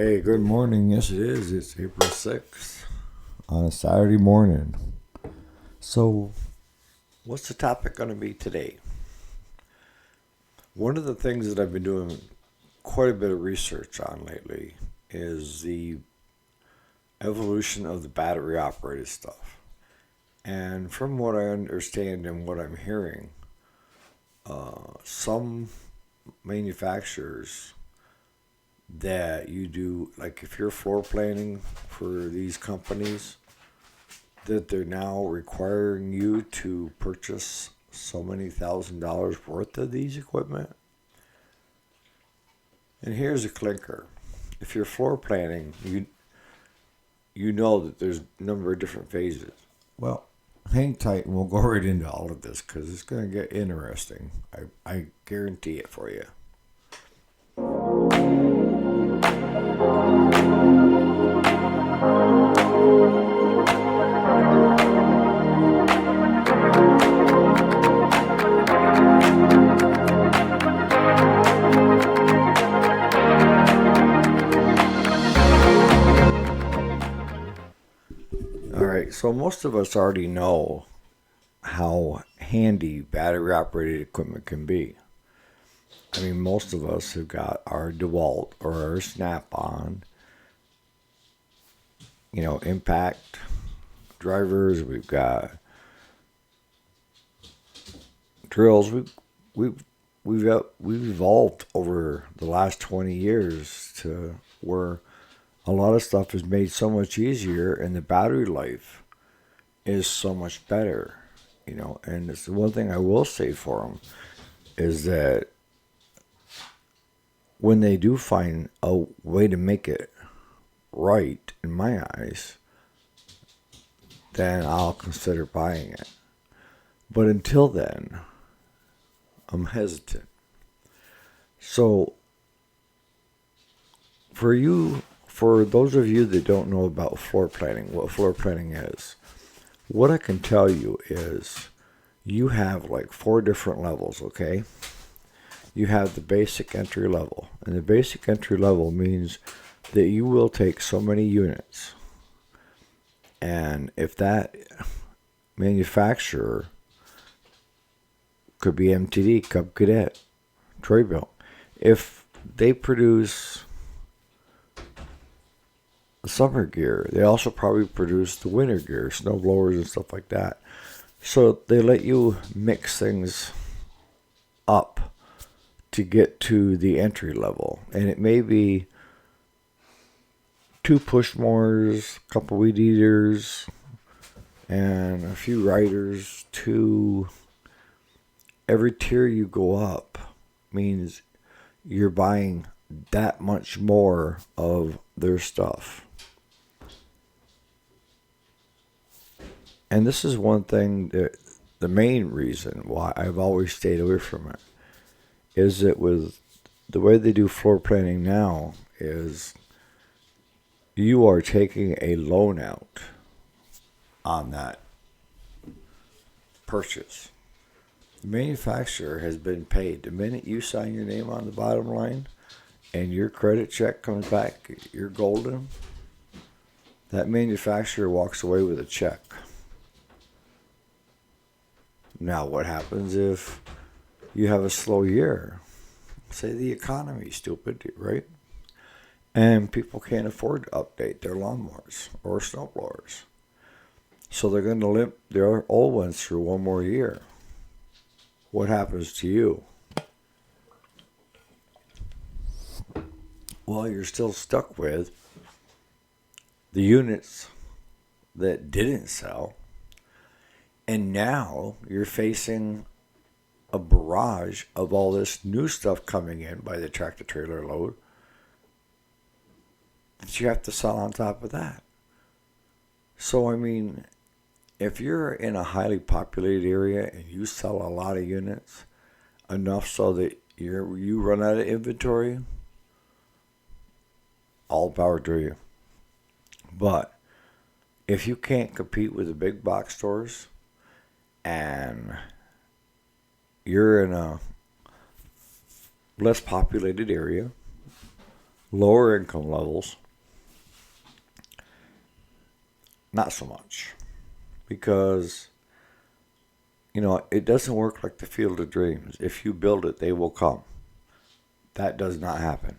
Hey, good morning. Yes, it is. It's April 6th on a Saturday morning. So, what's the topic going to be today? One of the things that I've been doing quite a bit of research on lately is the evolution of the battery operated stuff. And from what I understand and what I'm hearing, some manufacturers that you do, like if you're floor planning for these companies, that they're now requiring you to purchase so many $1,000s worth of these equipment. And here's a clinker. If you're floor planning, you know that there's a number of different phases. Well, hang tight and we'll go right into all of this because it's going to get interesting. I guarantee it for you. All right, so most of us already know how handy battery operated equipment can be. I mean, most of us have got our DeWalt or our Snap-on, impact drivers. We've got drills. We've evolved over the last 20 years to where a lot of stuff is made so much easier, and the battery life is so much better. And it's the one thing I will say for them is that when they do find a way to make it right, in my eyes, then I'll consider buying it. But until then, I'm hesitant. So, for those of you that don't know about floor planning, what floor planning is, what I can tell you is you have like 4 different levels, okay? You have the basic entry level. And the basic entry level means that you will take so many units. And if that manufacturer could be MTD, Cub Cadet, Troyville, if they produce the summer gear, they also probably produce the winter gear, snow blowers and stuff like that. So they let you mix things up to get to the entry level. And it may be 2 push mowers, a couple weed eaters, and a few riders. Every tier you go up means you're buying that much more of their stuff. And this is one thing that the main reason why I've always stayed away from it is that with the way they do floor planning now is you are taking a loan out on that purchase. The manufacturer has been paid. The minute you sign your name on the bottom line and your credit check comes back, you're golden, that manufacturer walks away with a check. Now, what happens if you have a slow year? Say the economy's stupid, right? And people can't afford to update their lawnmowers or snowblowers. So they're going to limp their old ones through one more year. What happens to you? Well, you're still stuck with the units that didn't sell. And now you're facing a barrage of all this new stuff coming in by the tractor trailer load that you have to sell on top of that. So, I mean, if you're in a highly populated area and you sell a lot of units, enough so that you run out of inventory, all power to you. But if you can't compete with the big box stores and you're in a less populated area, Lower income levels, not so much. Because, it doesn't work like the field of dreams. If you build it, they will come. That does not happen.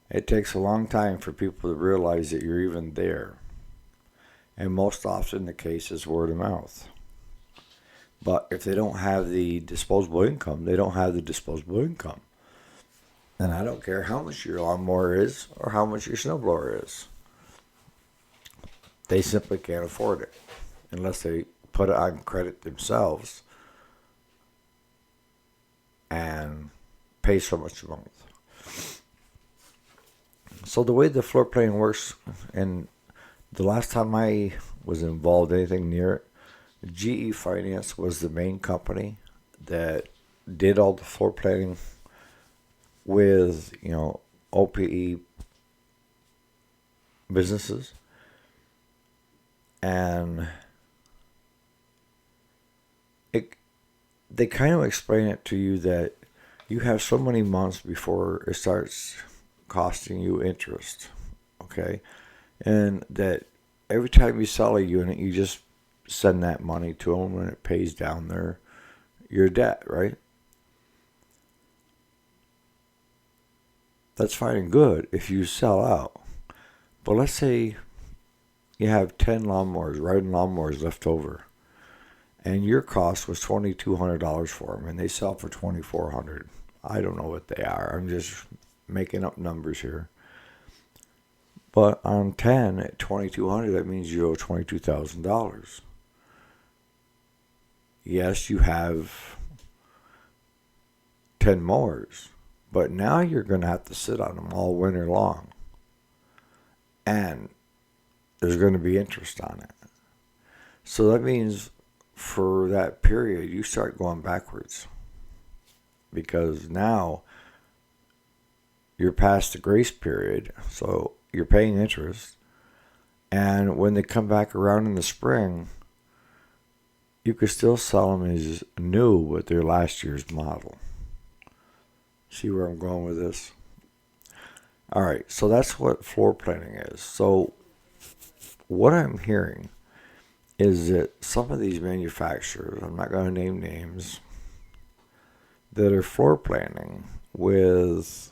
It takes a long time for people to realize that you're even there. And most often the case is word of mouth. But if they don't have the disposable income, they don't have the disposable income. And I don't care how much your lawnmower is or how much your snowblower is. They simply can't afford it unless they put it on credit themselves and pay so much a month. So the way the floor plan works, and the last time I was involved in anything near it, GE Finance was the main company that did all the floor planning with, OPE businesses. And they kind of explain it to you that you have so many months before it starts costing you interest, okay? And that every time you sell a unit, you just send that money to them and it pays down your debt, right? That's fine and good if you sell out. But let's say you have 10 riding lawnmowers left over, and your cost was $2,200 for them, and they sell for $2,400. I don't know what they are. I'm just making up numbers here. But on 10 at $2,200, that means you owe $22,000. Yes, you have 10 mowers, but now you're going to have to sit on them all winter long. And there's going to be interest on it. So that means for that period, you start going backwards. Because now you're past the grace period, so you're paying interest. And when they come back around in the spring, you could still sell them as new with their last year's model. See where I'm going with this? All right, so that's what floor planning is. So what I'm hearing is that some of these manufacturers, I'm not going to name names, that are floor planning with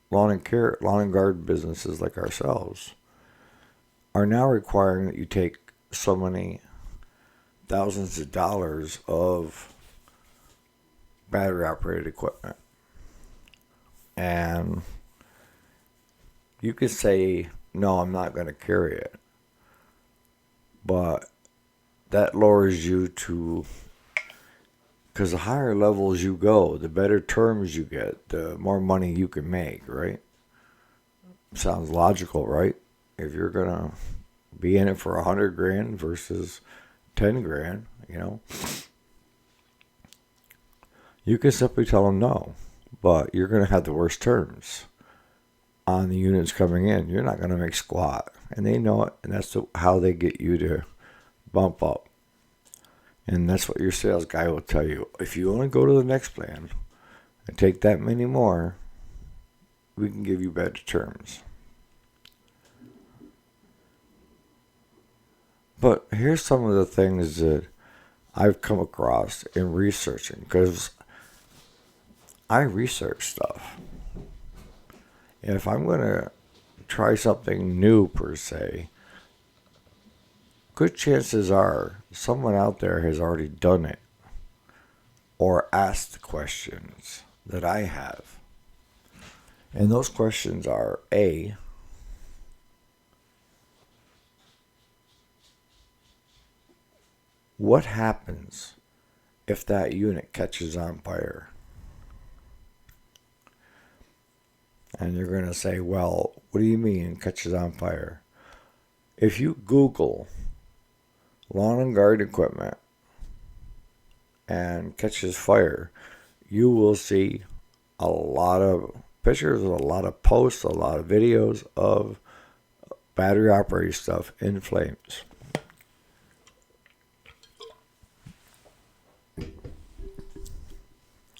lawn and garden businesses like ourselves, are now requiring that you take so many thousands of dollars of battery operated equipment. And you could say, no, I'm not going to carry it. But that lowers you to, because the higher levels you go, the better terms you get, the more money you can make, right? Sounds logical, right? If you're going to be in it for $100,000 versus $10,000, you can simply tell them no, but you're going to have the worst terms on the units coming in. You're not going to make squat, and they know it, and that's how they get you to bump up. And that's what your sales guy will tell you. If you only go to the next plan and take that many more, we can give you better terms. But here's some of the things that I've come across in researching, because I research stuff. And if I'm going to try something new per se, good chances are someone out there has already done it or asked the questions that I have. And those questions are, A, what happens if that unit catches on fire? And you're going to say, well, what do you mean catches on fire? If you Google lawn and garden equipment and catches fire, you will see a lot of pictures, a lot of posts, a lot of videos of battery operated stuff in flames.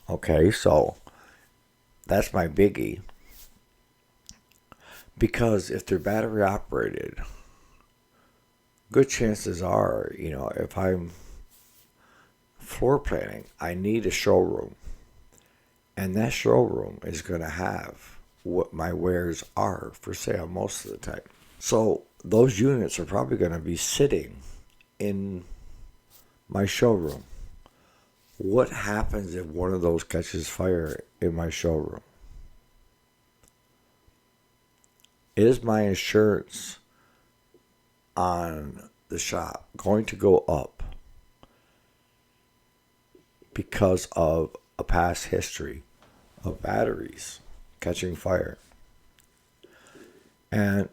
Okay, so that's my biggie. Because if they're battery operated, good chances are, if I'm floor planning, I need a showroom. And that showroom is going to have what my wares are for sale most of the time. So those units are probably going to be sitting in my showroom. What happens if one of those catches fire in my showroom? Is my insurance on the shop going to go up because of a past history of batteries catching fire? And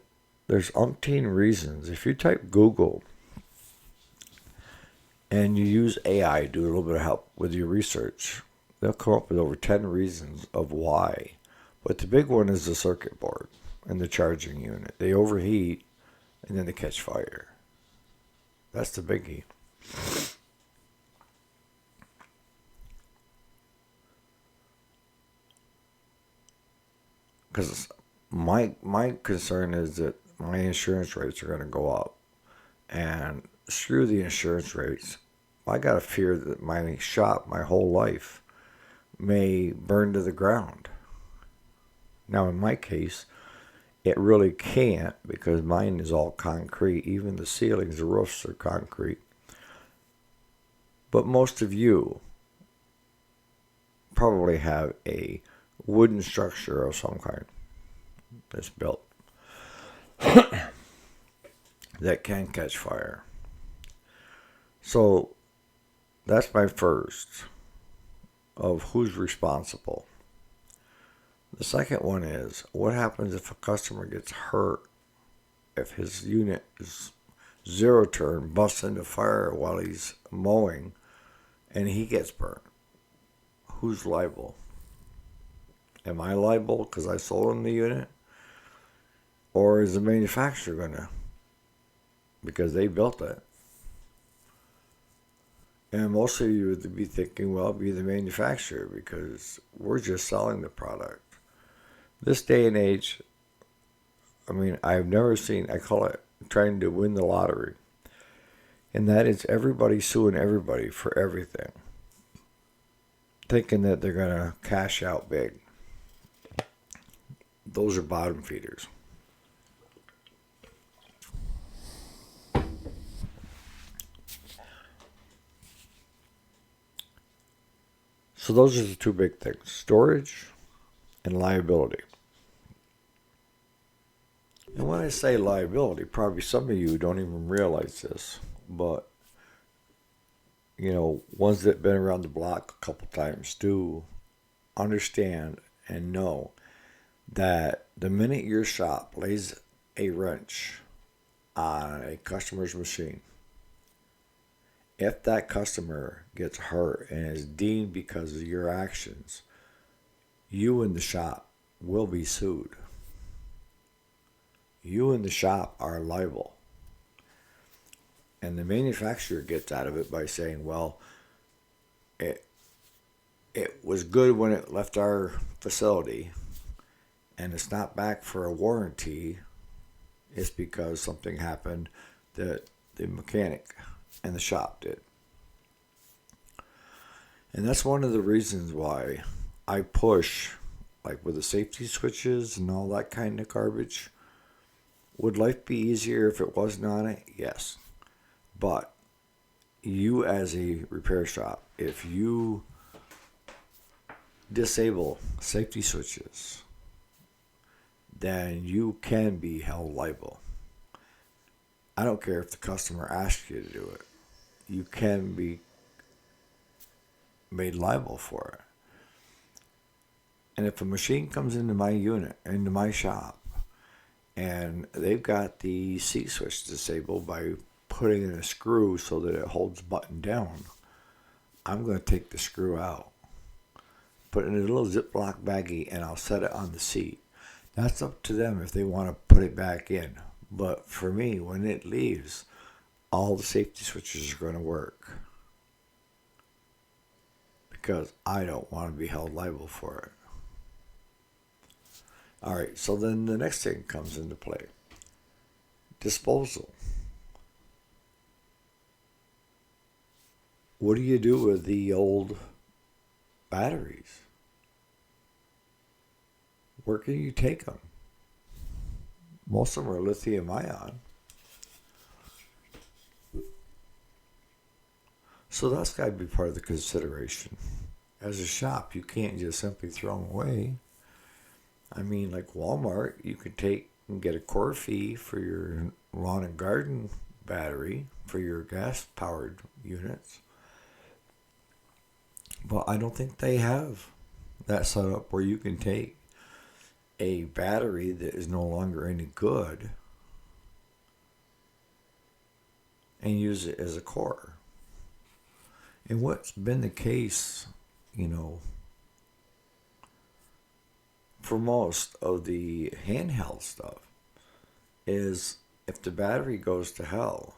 there's umpteen reasons. If you type Google and you use AI, do a little bit of help with your research, they'll come up with over 10 reasons of why. But the big one is the circuit board and the charging unit. They overheat and then they catch fire. That's the biggie. Because my concern is that my insurance rates are going to go up. And screw the insurance rates. I got a fear that my shop, my whole life, may burn to the ground. Now, in my case, it really can't because mine is all concrete. Even the ceilings, the roofs are concrete. But most of you probably have a wooden structure of some kind that's built that can catch fire. So that's my first of who's responsible. The second one is, what happens if a customer gets hurt? If his unit is zero turn, busts into fire while he's mowing, and he gets burnt? Who's liable? Am I liable because I sold him the unit? Or is the manufacturer going to? Because they built it. And most of you would be thinking, well, be the manufacturer because we're just selling the product. This day and age, I've never seen, I call it trying to win the lottery. And that is everybody suing everybody for everything, thinking that they're going to cash out big. Those are bottom feeders. So those are the two big things, storage and liability. And when I say liability, probably some of you don't even realize this, but ones that have been around the block a couple times do understand and know that the minute your shop lays a wrench on a customer's machine, if that customer gets hurt and is deemed because of your actions, you and the shop will be sued. You and the shop are liable. And the manufacturer gets out of it by saying, well, it was good when it left our facility and it's not back for a warranty. It's because something happened that the mechanic and the shop did. And that's one of the reasons why I push, like with the safety switches and all that kind of garbage. Would life be easier if it wasn't on it? Yes. But you as a repair shop, if you disable safety switches, then you can be held liable. I don't care if the customer asks you to do it. You can be made liable for it. And if a machine comes into my unit, into my shop, and they've got the seat switch disabled by putting in a screw so that it holds the button down, I'm going to take the screw out, put it in a little Ziploc baggie, and I'll set it on the seat. That's up to them if they want to put it back in. But for me, when it leaves, all the safety switches are going to work. Because I don't want to be held liable for it. All right, so then the next thing comes into play. Disposal. What do you do with the old batteries? Where can you take them? Most of them are lithium-ion. So that's got to be part of the consideration. As a shop, you can't just simply throw them away. I mean, like Walmart, you could take and get a core fee for your lawn and garden battery for your gas-powered units. But I don't think they have that set up where you can take a battery that is no longer any good and use it as a core. And what's been the case, for most of the handheld stuff is if the battery goes to hell,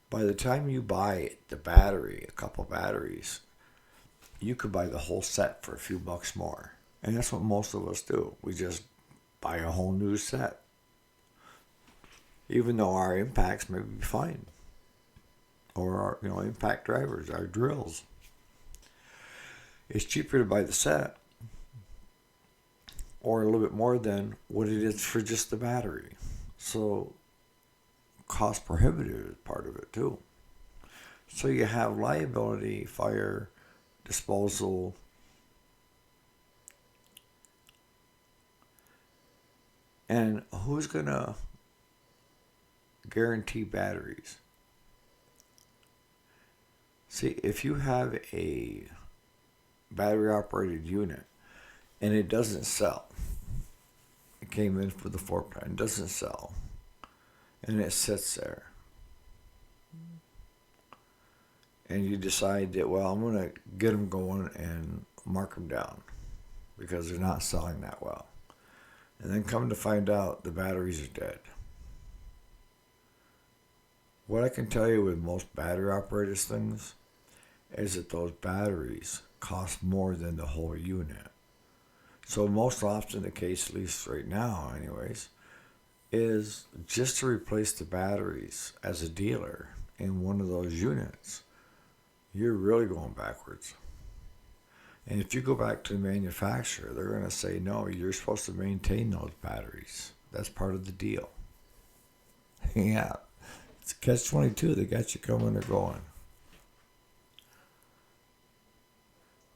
by the time you buy the battery, a couple batteries, you could buy the whole set for a few bucks more. And that's what most of us do. We just buy a whole new set. Even though our impacts may be fine. Or our impact drivers, our drills. It's cheaper to buy the set. Or a little bit more than what it is for just the battery. So cost prohibitive is part of it too. So you have liability, fire, disposal, and who's going to guarantee batteries? See, if you have a battery operated unit and it doesn't sell, it came in for the floor plan, it doesn't sell, and it sits there, and you decide that, well, I'm going to get them going and mark them down because they're not selling that well. And then come to find out the batteries are dead. What I can tell you with most battery operated things is that those batteries cost more than the whole unit. So most often the case, at least right now anyways, is just to replace the batteries as a dealer in one of those units. You're really going backwards. And if you go back to the manufacturer, they're going to say, no, you're supposed to maintain those batteries. That's part of the deal. Yeah, it's a catch-22. They got you coming or going.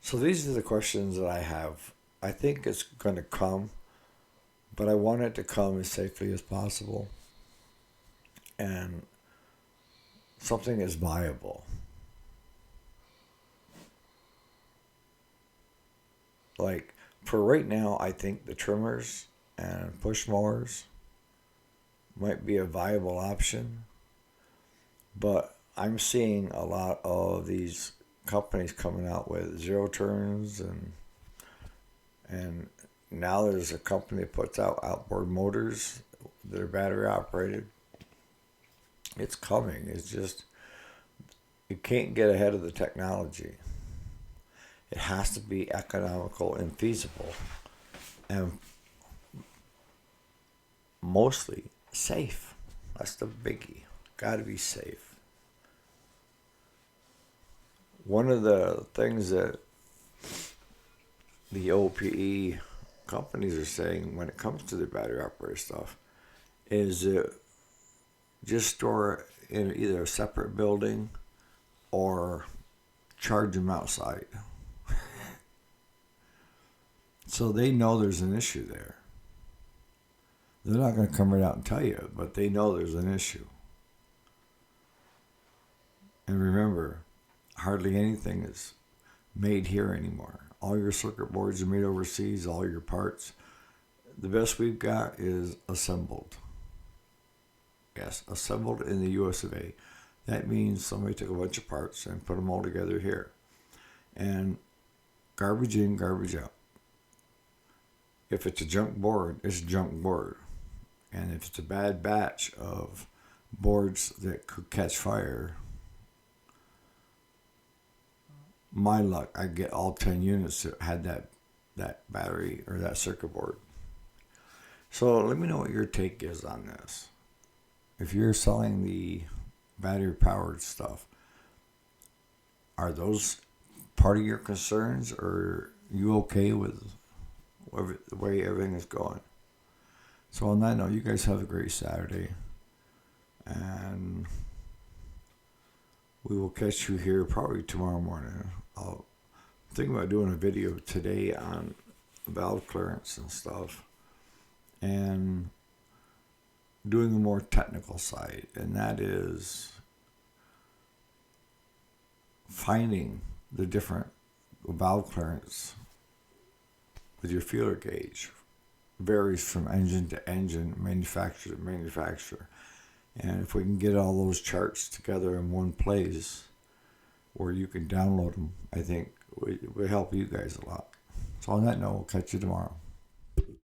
So these are the questions that I have. I think it's going to come, but I want it to come as safely as possible and something is viable. Like, for right now, I think the trimmers and push mowers might be a viable option. But I'm seeing a lot of these companies coming out with zero turns and now there's a company that puts out outboard motors that are battery operated. It's coming. It's just, you can't get ahead of the technology. It has to be economical and feasible, and mostly safe. That's the biggie. Got to be safe. One of the things that the OPE companies are saying when it comes to the battery operated stuff is just store it in either a separate building or charge them outside. So they know there's an issue there. They're not going to come right out and tell you, but they know there's an issue. And remember, hardly anything is made here anymore. All your circuit boards are made overseas, all your parts. The best we've got is assembled. Yes, assembled in the US of A. That means somebody took a bunch of parts and put them all together here. And garbage in, garbage out. If it's a junk board, it's a junk board. And if it's a bad batch of boards that could catch fire, my luck, I get all 10 units that had that battery or that circuit board. So let me know what your take is on this. If you're selling the battery powered stuff, are those part of your concerns, or are you okay with the way everything is going? So on that note, you guys have a great Saturday, and we will catch you here probably tomorrow morning. I'll think about doing a video today on valve clearance and stuff, and doing a more technical side, and that is finding the different valve clearance with your feeler gauge. Varies from engine to engine, manufacturer to manufacturer. And if we can get all those charts together in one place where you can download them, I think it would help you guys a lot. So on that note, we'll catch you tomorrow.